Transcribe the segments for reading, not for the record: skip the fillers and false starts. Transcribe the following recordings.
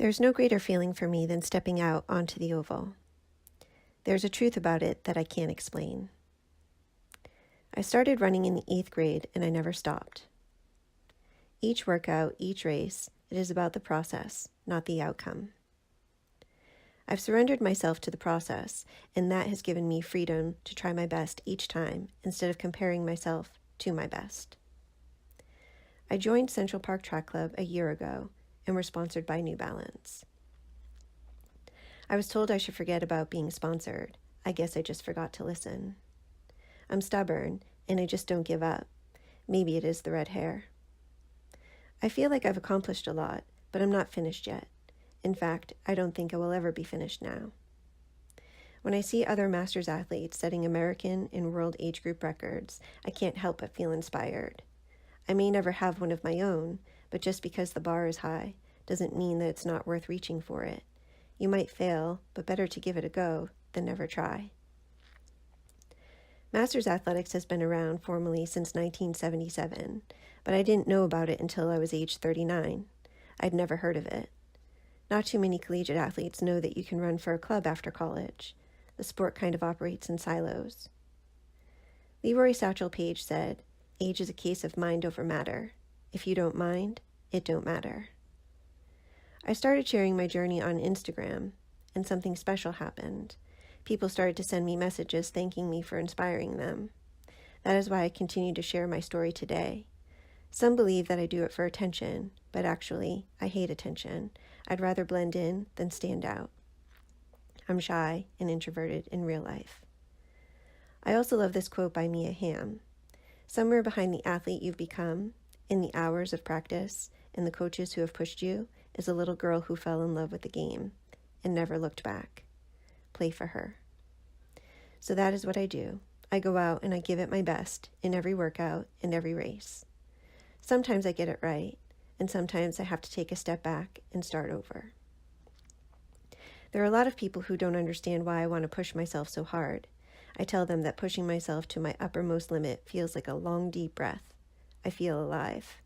There's no greater feeling for me than stepping out onto the oval. There's a truth about it that I can't explain. I started running in the 8th grade and I never stopped. Each workout, each race, it is about the process, not the outcome. I've surrendered myself to the process, and that has given me freedom to try my best each time instead of comparing myself to my best. I joined Central Park Track Club a year ago and were sponsored by New Balance. I was told I should forget about being sponsored. I guess I just forgot to listen. I'm stubborn, and I just don't give up. Maybe it is the red hair. I feel like I've accomplished a lot, but I'm not finished yet. In fact, I don't think I will ever be finished now. When I see other Masters athletes setting American and world age group records, I can't help but feel inspired. I may never have one of my own, but just because the bar is high doesn't mean that it's not worth reaching for it. You might fail, but better to give it a go than never try. Masters athletics has been around formally since 1977, but I didn't know about it until I was age 39. I'd never heard of it. Not too many collegiate athletes know that you can run for a club after college. The sport kind of operates in silos. Leroy Satchel Paige said, "Age is a case of mind over matter. If you don't mind, it don't matter." I started sharing my journey on Instagram, and something special happened. People started to send me messages thanking me for inspiring them. That is why I continue to share my story today. Some believe that I do it for attention, but actually, I hate attention. I'd rather blend in than stand out. I'm shy and introverted in real life. I also love this quote by Mia Hamm. Somewhere behind the athlete you've become, in the hours of practice, and the coaches who have pushed you, is a little girl who fell in love with the game and never looked back. Play for her. So that is what I do. I go out and I give it my best in every workout and every race. Sometimes I get it right, and sometimes I have to take a step back and start over. There are a lot of people who don't understand why I want to push myself so hard. I tell them that pushing myself to my uppermost limit feels like a long, deep breath. I feel alive.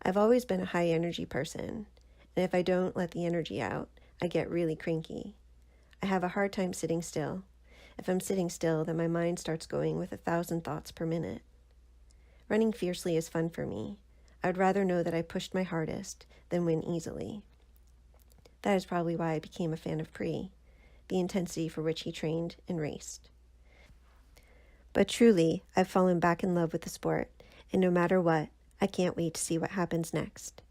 I've always been a high-energy person, and if I don't let the energy out, I get really cranky. I have a hard time sitting still. If I'm sitting still, then my mind starts going with 1,000 thoughts per minute. Running fiercely is fun for me. I would rather know that I pushed my hardest than win easily. That is probably why I became a fan of Pre, the intensity for which he trained and raced. But truly, I've fallen back in love with the sport, and no matter what, I can't wait to see what happens next.